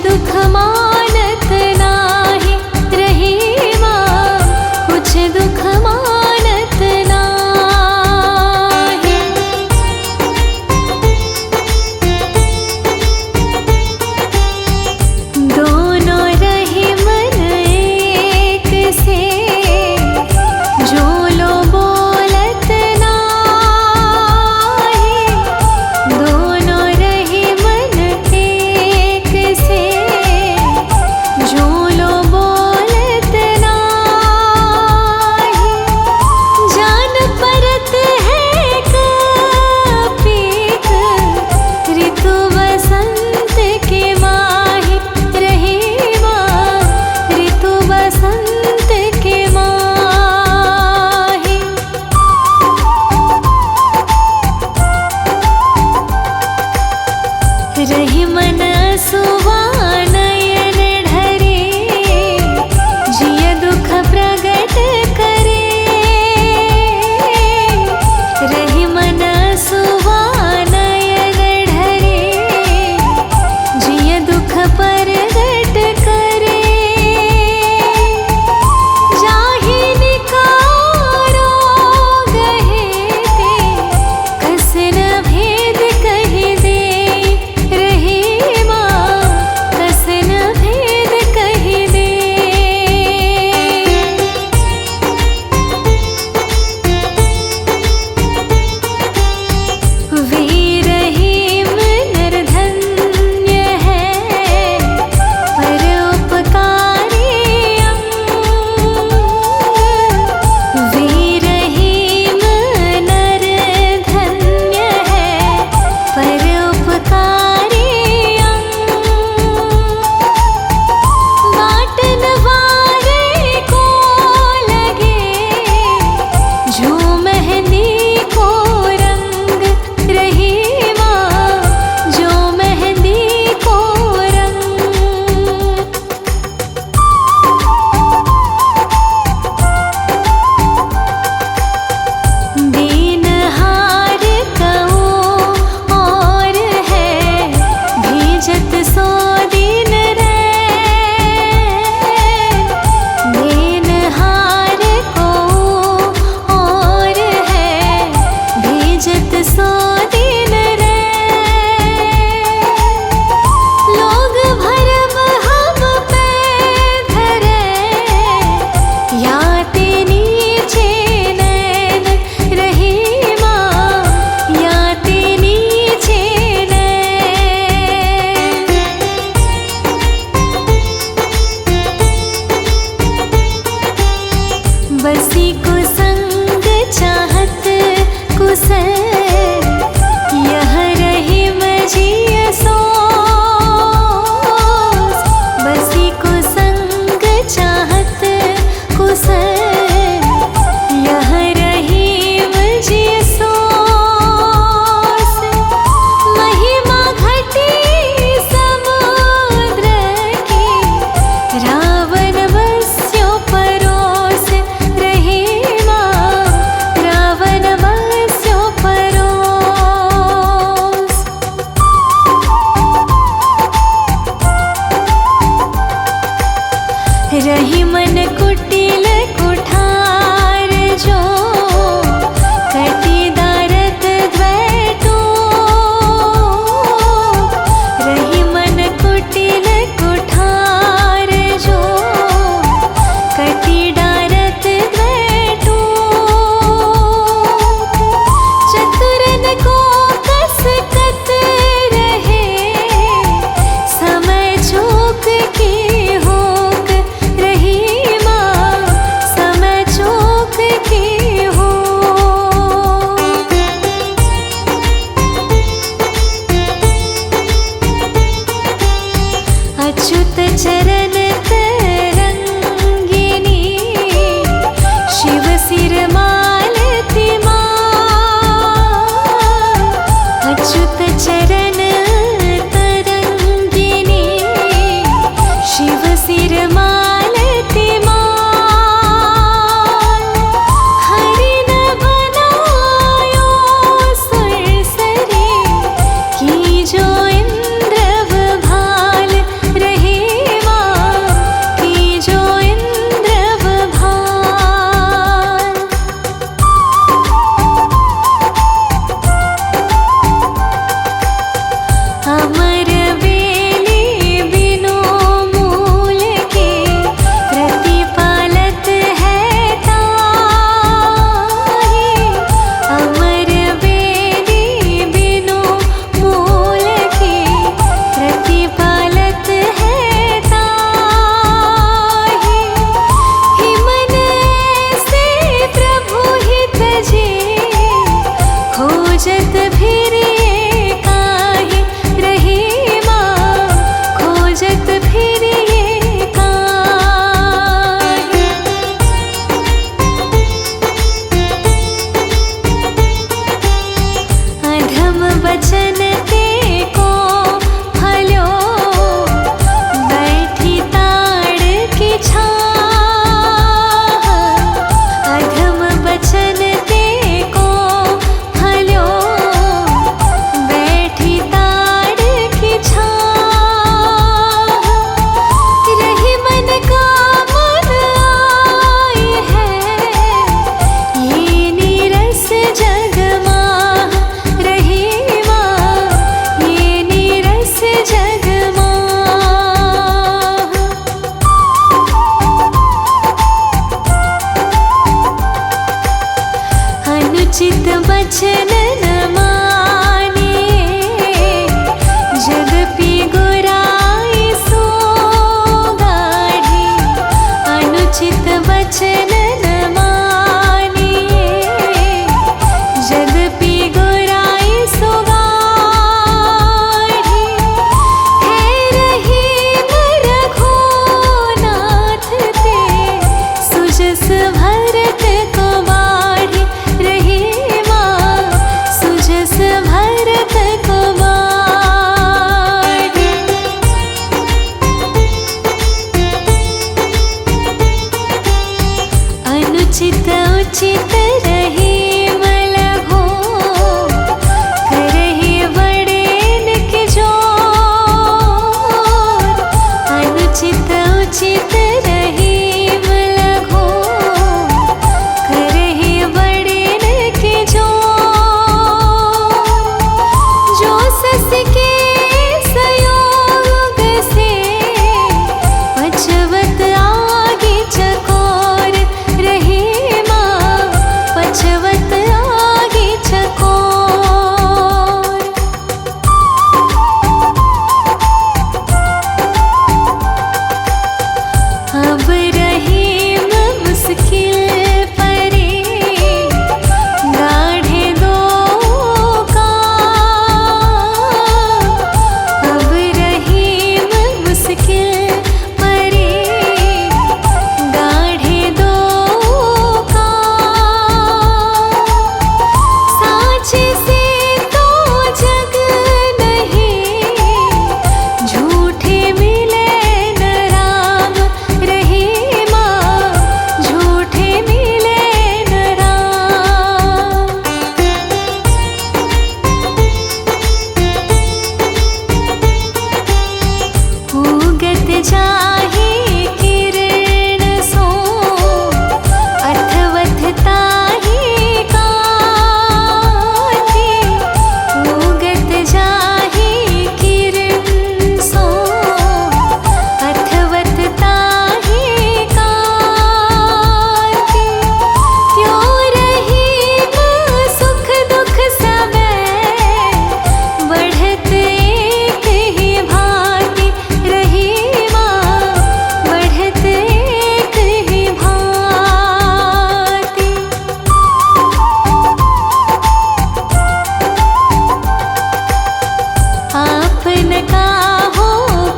दुख मानत नाही रही माँ, कुछ दुख मानत नाही। दोनों रही मन एक से, झूलो बोलत नाही। दोनों रही मन एक से, झूलो बोलत नाही। जान परत है कपीक, ऋतु बसंत के माही रही माँ, ऋतु बसंत के माही। रही मन सुवा नयन ढरे, जिय दुख प्रगट करे। रही मन सुवा नयन ढरे, जिय दुख प्रगट करे। जाहि निकारो गहे ते, कसन भेद कहि दे रही माँ, कसन भेद कहि दे। वीर हेम नर धन्य है, पर उपकारी अंग। वीर हेम नर धन्य है, पर उपकारी अंग। बाटन वारे को लगे, जो मेहंदी को रंग रही माँ, जो मेहंदी को रंग। दीन हार कहो और है, भीजत सो दिन रे। दीन हार को और है, भीजत सो दिन रे। लोग भरम हम पे धरे, याते नीचे नैन रही माँ, याते नीचे नैन। बसी को संग चाहत कुशल, यह रही मजीय सोस। बसी को संग चाहत कुशल, यह रही मजीय सोस। महिमा घटी समुद्र की, रावण बस्यो परोस रही माँ, रावण बस्यो परोस। रही मन कुटिल कुठार जो, कटी दारत द्वैतो। रही मन कुटिल कुठार जो, कटी डारत द्वैतो। चतुरन को कस कत रहे, समय चूक की होक रही माँ, समय चूक की होक। अच्युत चरण तरंगिनी, शिव सिर मालती माँ। अच्युत चरण तरंगिनी, शिव सिर मालती माँ। हरि न बनायो सुरसरी, की जो इंद्र भाल अनुचित रहीम लघो करहि बड़ेन के जोर। अनुचित उचित रहीम लघो करहि बड़ेन के जोर। जो सस के संयोग से पचवत आगे चकोर रहीमा पचवत आगे चकोर। अब रहीम मुश्किल परे गाढ़े दो काम। अब रहीम मुश्किल परे गाढ़े दो काम। साँचे से तो जग नहीं झूठे मिले न राम रहीमा झूठे मिले न राम। उगत जाहि किरण सो अथवथ ताहि कांति। उगत जाहि किरण सो अथवथ ताहि कांति। त्यों रहीम सुख दुख समय बढ़त एक ही भांति रहीमा बढ़त एक ही भांति। आपन काहो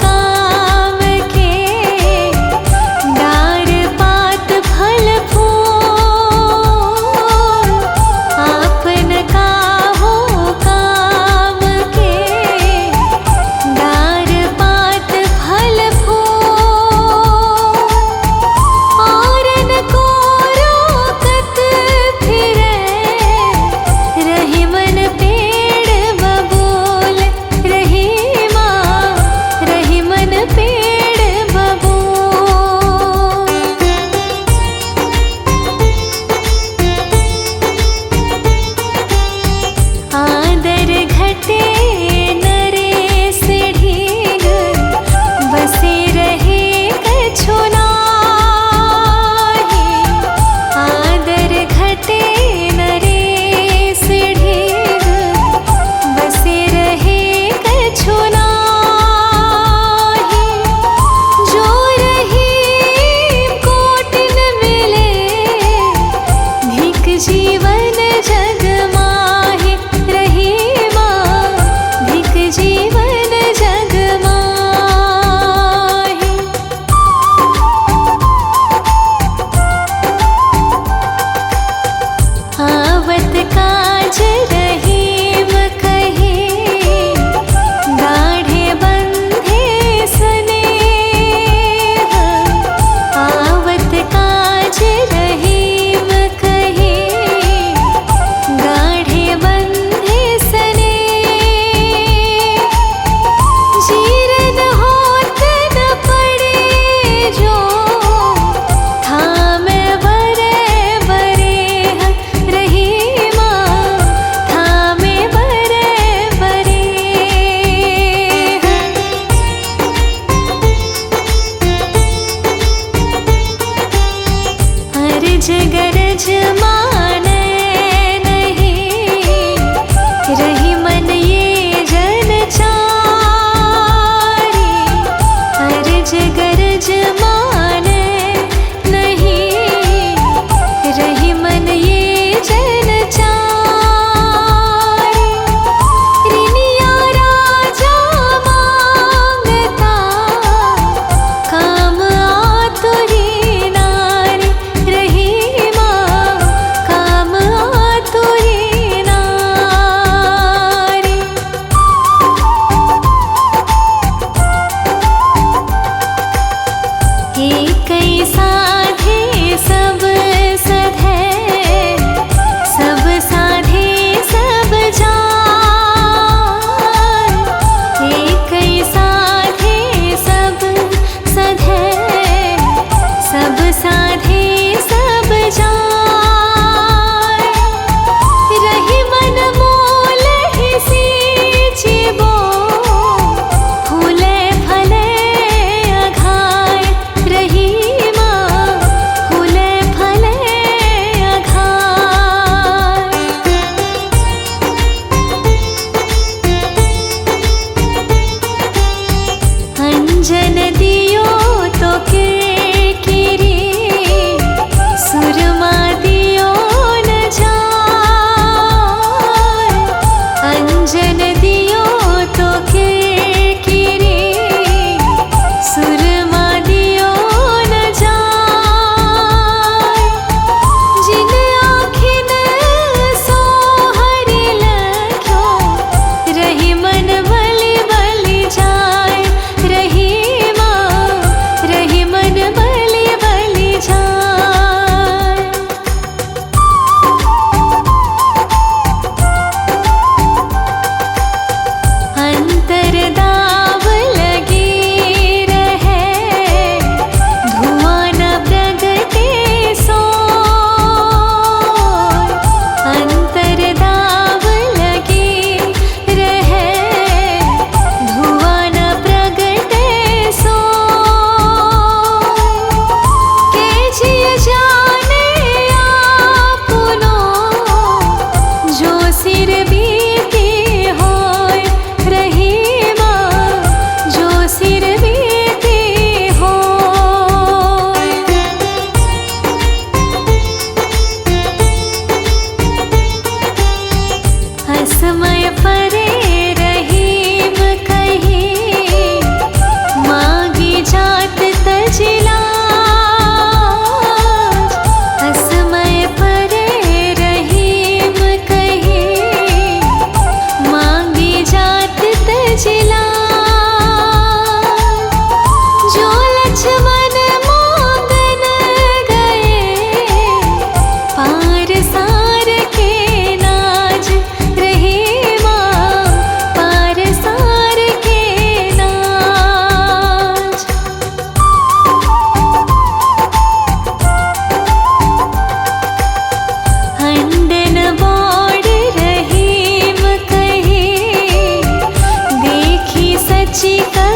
काम के डार पात फल फूल। आपन काहो काम के डार पात फल फूल। औरन को रोकत फिरे रहीमन पेड़ बबूल रहीमा रहीमन पेड़ बबूल। आदर घटे नरेश ढीग बसे रहे कछु नाहि। आदर घटे नरेश ढीग बसे रहे कछु नाहि। जो रहीम कोटिन मिले धिक जीवन जग माहि रहीमा धिक जीवन जग माहि। आवत काज रहीम कहे गाढ़े बंधे स्नेह। आवत काज रहीम कहे गाढ़े बंधे स्नेह। जीरन होत न पड़े जो थामे बरे बरे रहीमा थामे बरे बरे। अर्ज गरज माने नहीं रहीमन ये जन चारी। अर्ज गरज माने नहीं रहीमन ये जन चारी। रिनिया राजा मांगता काम आतुरी नारी रहीमा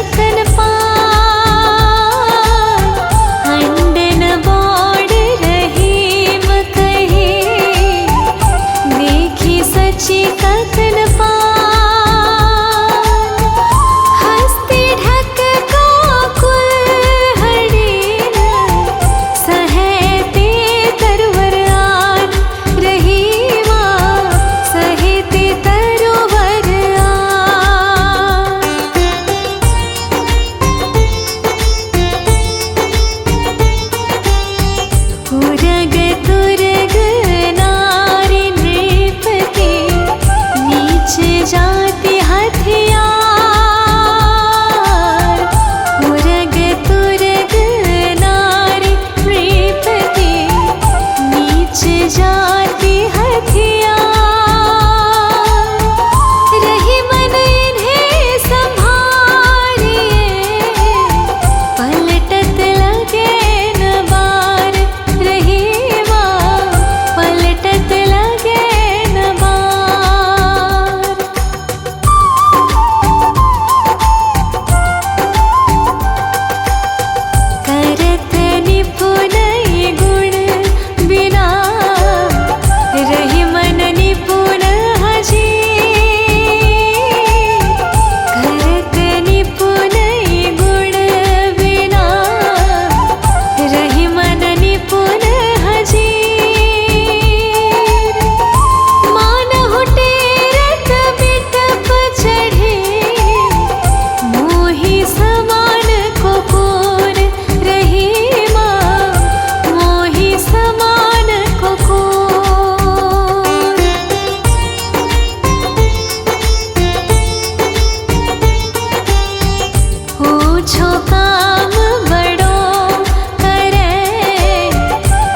छकन पार अंडन बोड रहीम कहे देखी सची कथन पार हस्ती ढक का कुल हड़ीन सहते तरवर आन रहीमा सहते तरवर उरग तुरग नारी नृप के नीच जाति हथियार उरग तुरग नारी नृप के नीच जाति हथियार रही मन इन्हें संभारिए पलटत लगे न बार रहीमा पलटत लगे न बार करत निपुण गुण बिना रही मन निपुण हजी करत निपुण गुण बिना रही मन निपुण हजी मानहु टेरत बिटप चढ़े मोहि समान को कोर रहीमा मोहि समान को कोर पूछो काम बड़ो करे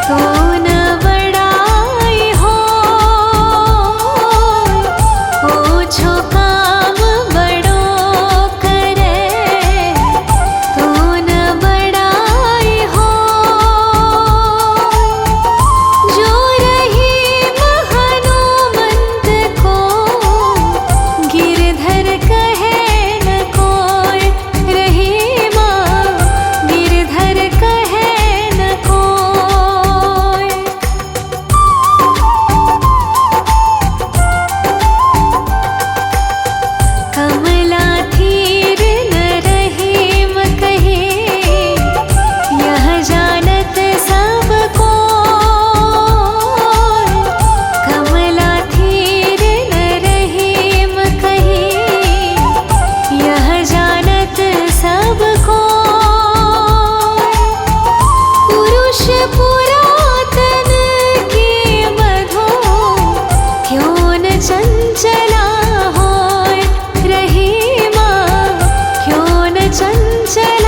तो न बड़ाई हो पूछो काम बड़ो करे तो न बड़ाई हो जो रहीम हनुमंत को गिरधर कहे न कोय रहीमा गिरधर कहे न कोय कमला थीर न रहीम कहे यह जानत सब कोय कमला थीर न रहीम कहे यह जानत सब कोय पुरुष पुरातन के मधो क्यों न चंचला होय रहीमा क्यों न चंचला